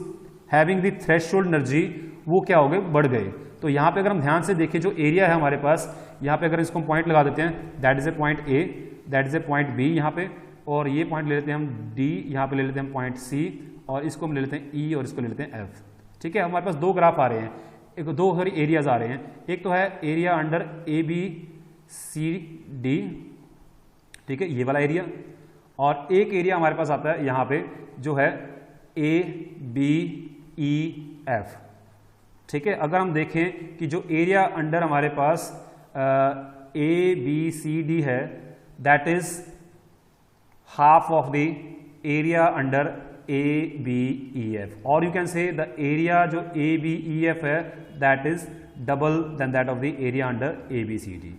having the threshold energy वो क्या हो गए? बढ़ गए। तो यहाँ पे अगर हम ध्यान से देखें, जो एरिया है हमारे पास, यहाँ पे अगर इसको हम पॉइंट लगा देते हैं, that is a point A, that is a point B यहाँ पे, और ये पॉइंट ले लेते हैं हम डी, यहाँ पे ले लेते हैं हम पॉइंट सी, और इसको हम ले लेते हैं ई, और इसको ले लेते हैं एफ, ठीक है। हमारे पास दो ग्राफ आ रहे हैं, एक दो सॉरी एरियाज आ रहे हैं। एक तो है area under A B C D, ठीक है, ये वाला एरिया, और एक एरिया हमारे पास आता है यहाँ पे जो है ए बी ई एफ, ठीक है। अगर हम देखें कि जो एरिया अंडर हमारे पास ए बी सी डी है, that is half of the area under A B E F, और you can say the area जो ए बी ई एफ है that is double than that of the area under A B C D,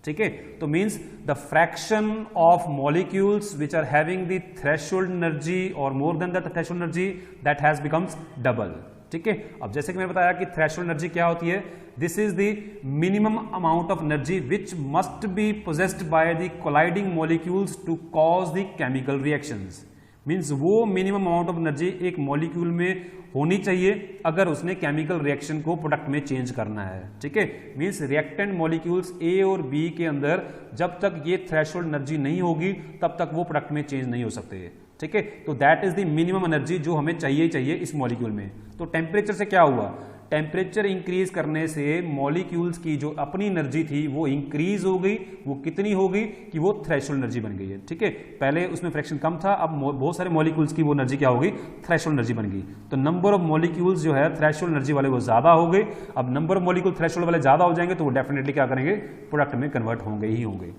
ठीक है। तो means the fraction of molecules which are having the threshold energy और more than the threshold energy that has becomes double, ठीक है। अब जैसे कि मैंने बताया कि थ्रेशोल्ड एनर्जी क्या होती है? This is the minimum amount of energy which must be possessed by the colliding molecules to cause the chemical reactions. Means वो मिनिमम अमाउंट ऑफ एनर्जी एक मॉलिक्यूल में होनी चाहिए अगर उसने केमिकल रिएक्शन को प्रोडक्ट में चेंज करना है, ठीक है। मीन्स रिएक्टेंट मॉलिक्यूल्स ए और बी के अंदर जब तक ये थ्रेशोल्ड एनर्जी नहीं होगी तब तक वो प्रोडक्ट में चेंज नहीं हो सकते, ठीक है। तो that is the minimum energy जो हमें चाहिए ही चाहिए इस मॉलिक्यूल में। तो टेम्परेचर से क्या हुआ? टेम्परेचर इंक्रीज करने से मॉलिक्यूल्स की जो अपनी एनर्जी थी वो इंक्रीज हो गई। वो कितनी होगी कि वो थ्रेशोल्ड एनर्जी बन गई है, ठीक है। पहले उसमें फ्रैक्शन कम था, अब बहुत सारे मॉलिक्यूल्स की वो एनर्जी क्या होगी? थ्रेशोल्ड एनर्जी बन गई। तो नंबर ऑफ मॉलिक्यूल्स जो है थ्रेशोल्ड एनर्जी वाले वो ज्यादा हो गए। अब नंबर ऑफ मॉलिक्यूल थ्रेशोल्ड वाले ज्यादा हो जाएंगे तो वो डेफिनेटली क्या करेंगे? प्रोडक्ट में कन्वर्ट होंगे ही होंगे,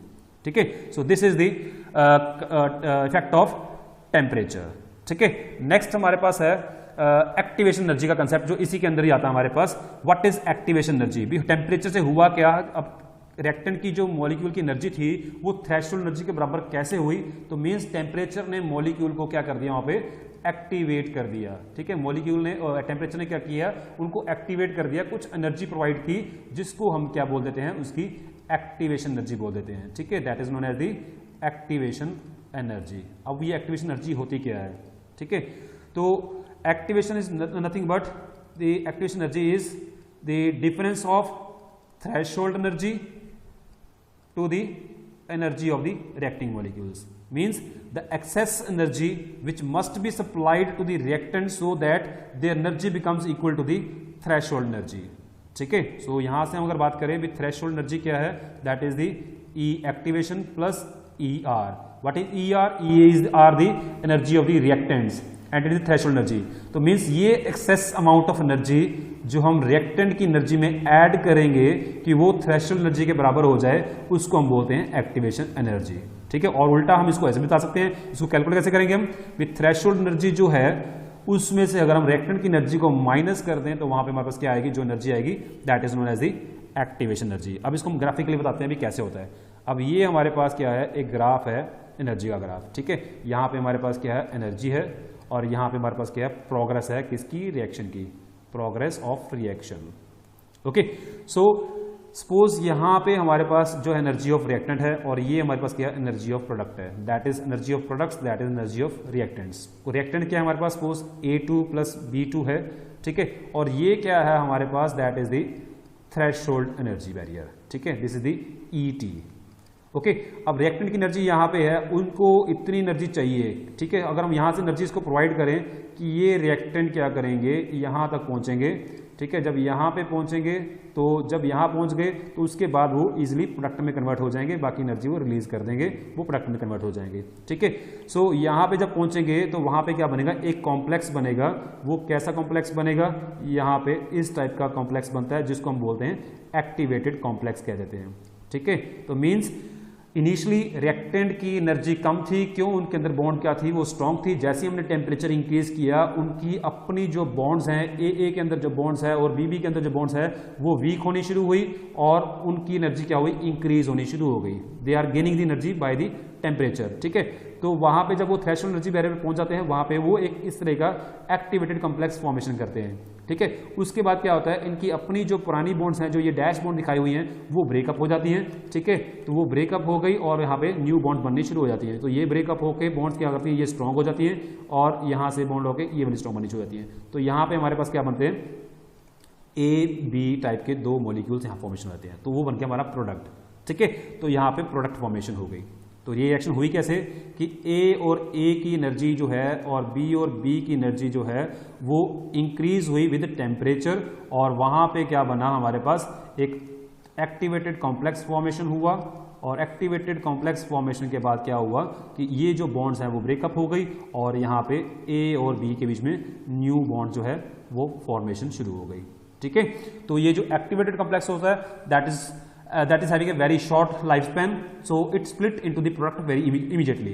ठीक है। So this is the effect of temperature, ठीक है। नेक्स्ट हमारे पास है एक्टिवेशन एनर्जी का कंसेप्ट, जो इसी के अंदर ही आता है हमारे पास। What is activation energy? भी टेम्परेचर से हुआ क्या? अब रिएक्टेंट की जो मॉलिक्यूल की एनर्जी थी वो थ्रेशोल्ड एनर्जी के बराबर कैसे हुई? तो मींस टेम्परेचर ने मॉलिक्यूल को क्या कर दिया? वहां पे एक्टिवेट कर दिया, ठीक है। मॉलिक्यूल ने टेम्परेचर ने क्या किया? उनको एक्टिवेट कर दिया, कुछ एनर्जी प्रोवाइड की जिसको हम क्या बोल देते हैं? उसकी एक्टिवेशन एनर्जी बोल देते हैं, ठीक है। That is known as the activation energy. अब ये एक्टिवेशन एनर्जी होती क्या है, ठीक है। तो activation is nothing but the activation energy is the difference of threshold energy to the energy of the reacting molecules. Means the excess energy which must be supplied to the reactant so that the energy becomes equal to the threshold energy, ठीक है। सो यहां से हम अगर बात करें भी थ्रेशोल्ड एनर्जी क्या है? That is the E activation plus E R. What is ER? E is are the energy of the reactants and it is threshold energy. तो मीन्स ये एक्सेस अमाउंट ऑफ एनर्जी जो हम रिएक्टेंट की एनर्जी में ऐड करेंगे कि वो थ्रेशोल्ड एनर्जी के बराबर हो जाए, उसको हम बोलते हैं एक्टिवेशन एनर्जी, ठीक है। और उल्टा हम इसको ऐसे बता सकते हैं, इसको कैलकुलेट कैसे करेंगे हम? विथ थ्रेशोल्ड एनर्जी जो है उसमें से अगर हम रिएक्टेंट की एनर्जी को माइनस कर दें तो वहां पे हमारे पास क्या आएगी? जो एनर्जी आएगी that is known as the activation energy. अब इसको हम ग्राफिकली बताते हैं भी कैसे होता है। अब ये हमारे पास क्या है? एक ग्राफ है, एनर्जी का ग्राफ, ठीक है। यहाँ पे हमारे पास क्या है? एनर्जी है, और यहाँ पे हमारे पास क्या है? प्रोग्रेस है, किसकी? रिएक्शन की, progress of reaction, okay. So suppose यहाँ पे हमारे पास जो एनर्जी ऑफ रिएक्टेंट है और ये हमारे पास क्या एनर्जी ऑफ प्रोडक्ट है, that is energy of products, that is energy of reactants. तो रिएक्टेंट क्या है हमारे पास, सपोज A2 प्लस B2 है, ठीक है, और ये क्या है हमारे पास, that is the threshold energy barrier, ठीक है, this is the ET। Okay, अब रिएक्टेंट की एनर्जी यहाँ पे है, उनको इतनी एनर्जी चाहिए, ठीक है, अगर हम यहाँ से एनर्जी इसको प्रोवाइड करें कि ये रिएक्टेंट क्या करेंगे, यहाँ तक पहुँचेंगे, ठीक है, जब यहाँ पे पहुँचेंगे तो जब यहाँ पहुँच गए तो उसके बाद वो इजीली प्रोडक्ट में कन्वर्ट हो जाएंगे, बाकी एनर्जी वो रिलीज कर देंगे, वो प्रोडक्ट में कन्वर्ट हो जाएंगे, ठीक है। सो यहाँ पे जब पहुँचेंगे तो वहाँ पे क्या बनेगा, एक कॉम्प्लेक्स बनेगा। वो कैसा कॉम्प्लेक्स बनेगा, यहाँ पे इस टाइप का कॉम्प्लेक्स बनता है जिसको हम बोलते हैं एक्टिवेटेड कॉम्प्लेक्स कह देते हैं, ठीक है। तो मीन्स इनिशियली रिएक्टेंट की एनर्जी कम थी, क्यों, उनके अंदर बॉन्ड क्या थी, वो स्ट्रॉन्ग थी। जैसे ही हमने टेम्परेचर इंक्रीज किया, उनकी अपनी जो बॉन्ड्स हैं, ए के अंदर जो बॉन्ड्स है और बी के अंदर जो बॉन्ड्स है वो वीक होनी शुरू हुई और उनकी एनर्जी क्या हुई, इंक्रीज होनी शुरू हो गई। They are gaining the energy by the temperature, ठीक है। तो वहां पे जब वो थ्रेशोल्ड एनर्जी बैरियर पे पहुंच जाते हैं, वहां पे वो एक इस तरह का एक्टिवेटेड कॉम्प्लेक्स फॉर्मेशन करते हैं, ठीक है। उसके बाद क्या होता है, इनकी अपनी जो पुरानी बॉन्ड्स हैं, जो ये डैश बॉन्ड दिखाई हुई हैं, वो ब्रेकअप हो जाती हैं, ठीक है। तो वो ब्रेकअप हो गई और यहाँ पे न्यू बॉन्ड बननी शुरू हो जाती है। तो ये ब्रेकअप होकर बॉन्ड्स क्या करती हैं, ये स्ट्रॉन्ग हो जाती है और यहाँ से बॉन्ड होकर ये वाली स्ट्रॉन्ग बननी शुरू हो जाती है। तो यहाँ पे हमारे पास क्या बनते हैं, AB टाइप के दो मॉलिक्यूल्स यहाँ फॉर्मेशन होते हैं, तो वो बन के हमारा प्रोडक्ट, ठीक है। तो यहाँ पे प्रोडक्ट फॉर्मेशन हो गई। तो ये रिएक्शन हुई कैसे कि A और A की एनर्जी जो है और B और B की एनर्जी जो है वो इंक्रीज हुई विद टेम्परेचर, और वहाँ पे क्या बना, हमारे पास एक एक्टिवेटेड कॉम्प्लेक्स फॉर्मेशन हुआ। और एक्टिवेटेड कॉम्प्लेक्स फॉर्मेशन के बाद क्या हुआ कि ये जो बॉन्ड्स हैं वो ब्रेकअप हो गई और यहाँ पे A और B के बीच में न्यू बॉन्ड जो है वो फॉर्मेशन शुरू हो गई, ठीक है। तो ये जो एक्टिवेटेड कॉम्प्लेक्स होता है, that is having a very short lifespan, so it split into the product very immediately,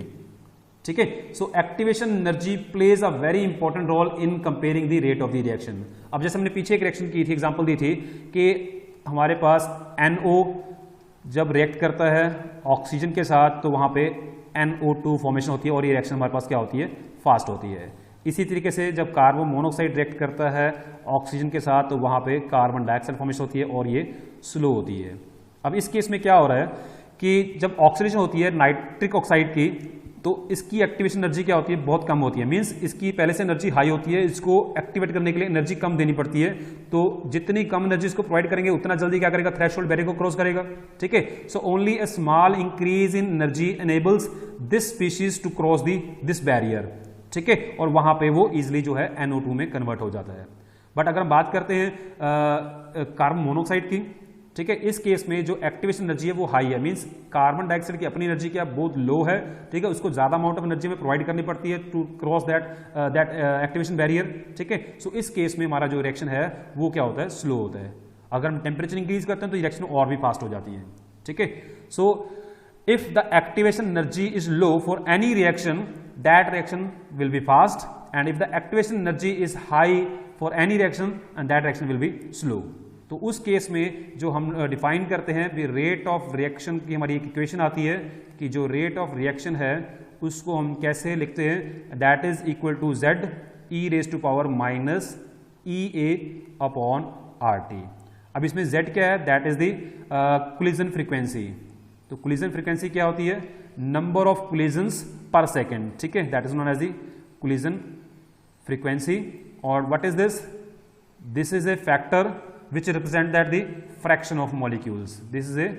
ठीक है। So activation energy plays a very important role in comparing the rate of the reaction। अब जैसे हमने पीछे एक रिएक्शन की थी, एग्जांपल दी थी कि हमारे पास NO जब रिएक्ट करता है ऑक्सीजन के साथ तो वहां पे NO2 फॉर्मेशन होती है और ये रिएक्शन हमारे पास क्या होती है, फास्ट होती है। इसी तरीके से जब कार्बन मोनोऑक्साइड रिएक्ट करता है ऑक्सीजन के साथ तो वहां पे कार्बन डाइऑक्साइड फॉर्मेशन होती है और ये स्लो होती है। अब इस केस में क्या हो रहा है कि जब ऑक्सीडेशन होती है नाइट्रिक ऑक्साइड की, तो इसकी एक्टिवेशन एनर्जी क्या होती है, बहुत कम होती है। मींस इसकी पहले से एनर्जी हाई होती है, इसको एक्टिवेट करने के लिए एनर्जी कम देनी पड़ती है। तो जितनी कम एनर्जी इसको प्रोवाइड करेंगे उतना जल्दी क्या करेगा, थ्रेशोल्ड बैरियर को क्रॉस करेगा, ठीक है। So only a small increase in energy enables this species to cross this barrier, ठीक है, और वहां पे वो इजिली जो है NO2 में कन्वर्ट हो जाता है। बट अगर हम बात करते हैं कार्बन मोनोऑक्साइड की, ठीक है, इस केस में जो एक्टिवेशन एनर्जी है वो हाई है। मींस कार्बन डाइऑक्साइड की अपनी एनर्जी क्या बहुत लो है, ठीक है, उसको ज्यादा अमाउंट ऑफ एनर्जी में प्रोवाइड करनी पड़ती है to cross that activation barrier, ठीक है। सो इस केस में हमारा जो रिएक्शन है वो क्या होता है, स्लो होता है। अगर हम टेम्परेचर इंक्रीज करते हैं तो रिएक्शन और भी फास्ट हो जाती है, ठीक है। So if the activation energy is low for any reaction, that reaction will be fast, and if the activation energy is high for any reaction and that reaction will be slow. तो उस केस में जो हम डिफाइन करते हैं भी रेट ऑफ रिएक्शन की हमारी एक इक्वेशन आती है कि जो रेट ऑफ रिएक्शन है उसको हम कैसे लिखते हैं, that is equal to Z e⁻ upon RT। अब इसमें Z क्या है, that is the collision frequency. तो कोलिजन फ्रीक्वेंसी क्या होती है, number of collisions per second, ठीक है, that is known as the collision frequency. और what is this, this is a factor which represent that the fraction of molecules, this is a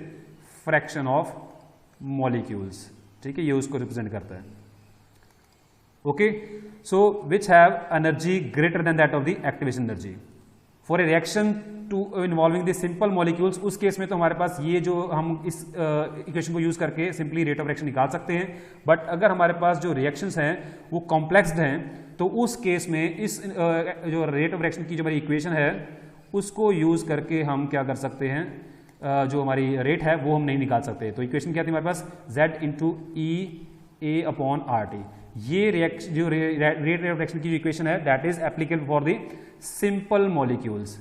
fraction of molecules, ठीक है, ये उसको रिप्रेजेंट करता है, okay. So which have energy greater than that of the activation energy for a reaction to involving the simple molecules। उस केस में तो हमारे पास ये जो हम इस इक्वेशन को यूज करके सिंपली रेट ऑफ रिएक्शन निकाल सकते हैं। बट अगर हमारे पास जो रिएक्शंस हैं वो कॉम्प्लेक्स्ड हैं तो उस केस में इस जो रेट ऑफ रिएक्शन की जो हमारी इक्वेशन है उसको यूज करके हम क्या कर सकते हैं, जो हमारी रेट है वो हम नहीं निकाल सकते। तो इक्वेशन क्या थी हमारे पास, Z into E upon RT। ये रिएक्शन जो रेट ऑफ रिएक्शन की जो इक्वेशन है that is applicable for the simple molecules,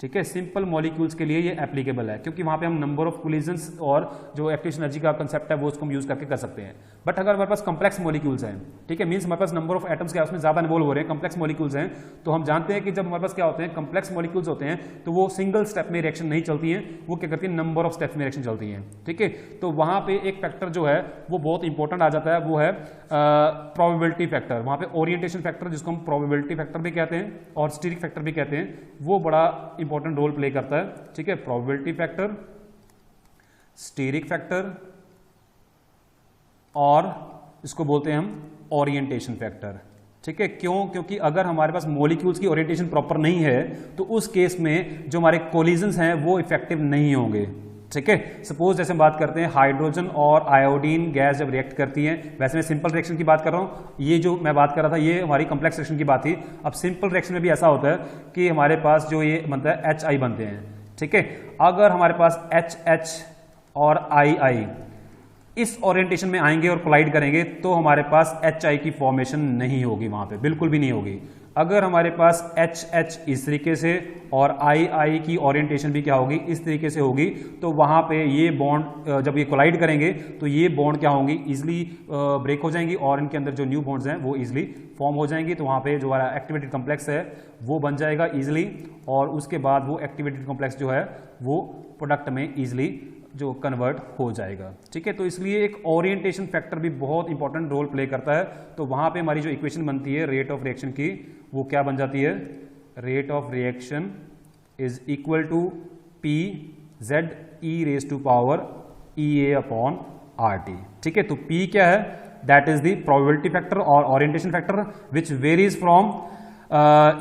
ठीक है, सिंपल मॉलिक्यूल्स के लिए ये एप्लीकेबल है क्योंकि वहां पे हम नंबर ऑफ कोलिजन्स और जो एक्टिवेशन एनर्जी का कंसेप्ट है वो उसको हम यूज करके कर सकते हैं। बट अगर हमारे पास कॉम्प्लेक्स मॉलिक्यूल्स हैं, ठीक है, मींस हमारे पास नंबर ऑफ एटम्स क्या उसमें ज्यादा इन्वॉल्व हो रहे हैं, कॉम्प्लेक्स मॉलिक्यूल्स हैं, तो हम जानते हैं कि जब हमारे पास क्या होते हैं कॉम्प्लेक्स मॉलिक्यूल्स होते हैं तो वो सिंगल स्टेप में रिएक्शन नहीं चलती हैं, वो क्या करती है नंबर ऑफ स्टेप्स में रिएक्शन चलती हैं। ठीक है, तो वहां पे एक फैक्टर जो है वो बहुत इंपॉर्टेंट आ जाता है, वो है प्रोबेबिलिटी फैक्टर। वहां पे ओरिएंटेशन फैक्टर जिसको हम प्रोबेबिलिटी फैक्टर भी कहते हैं और स्टीरिक फैक्टर भी कहते हैं, वो बड़ा इंपॉर्टेंट रोल प्ले करता है। ठीक है, प्रोबेबिलिटी फैक्टर, स्टीरिक फैक्टर और इसको बोलते हैं हम ओरिएंटेशन फैक्टर। ठीक है, क्यों? क्योंकि अगर हमारे पास मॉलिक्यूल्स की ओरिएंटेशन प्रॉपर नहीं है तो उस केस में जो हमारे कोलिजन्स हैं वो इफेक्टिव नहीं होंगे। ठीक है, सपोज जैसे हम बात करते हैं हाइड्रोजन और आयोडीन गैस जब रिएक्ट करती हैं, वैसे मैं सिंपल रिएक्शन की बात कर रहा हूं, ये जो मैं बात कर रहा था ये हमारी कॉम्प्लेक्स रिएक्शन की बात थी। अब सिंपल रिएक्शन में भी ऐसा होता है कि हमारे पास जो ये बनता है HI बनते हैं। ठीक है, अगर हमारे पास HH और II इस ओरिएंटेशन में आएंगे और कोलाइड करेंगे तो हमारे पास HI की फॉर्मेशन नहीं होगी, वहां पे बिल्कुल भी नहीं होगी। अगर हमारे पास HH इस तरीके से और II की ओरिएंटेशन भी क्या होगी इस तरीके से होगी, तो वहां पे ये बॉन्ड जब ये कोलाइड करेंगे तो ये बॉन्ड क्या होंगी इजिली ब्रेक हो जाएंगी और इनके अंदर जो न्यू बॉन्ड्स हैं वो इजिली फॉर्म हो जाएंगी। तो वहां पे जो हमारा एक्टिवेटेड कॉम्प्लेक्स है वो बन जाएगा इजिली और उसके बाद वो एक्टिवेटेड कॉम्प्लेक्स जो है वो प्रोडक्ट में इजिली जो कन्वर्ट हो जाएगा। ठीक है, तो इसलिए एक ओरिएंटेशन फैक्टर भी बहुत इंपॉर्टेंट रोल प्ले करता है। तो वहां पे हमारी जो इक्वेशन बनती है रेट ऑफ रिएक्शन की वो क्या बन जाती है, rate of reaction is equal to P Z E raise to power EA upon RT। ठीक है, तो P क्या है, that is the probability factor और orientation factor which varies from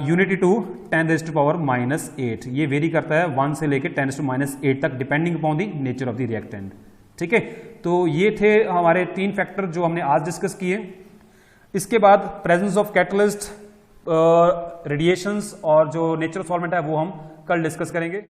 unity to 10⁻⁻8। ये वेरी करता है 1 से लेकर 10⁻8 तक depending upon the nature of the reactant. ठीक है, तो ये थे हमारे 3 फैक्टर जो हमने आज डिस्कस किए। इसके बाद प्रेजेंस ऑफ कैटलिस्ट, रेडिएशंस और जो नेचुरल सॉल्वेंट है वो हम कल डिस्कस करेंगे।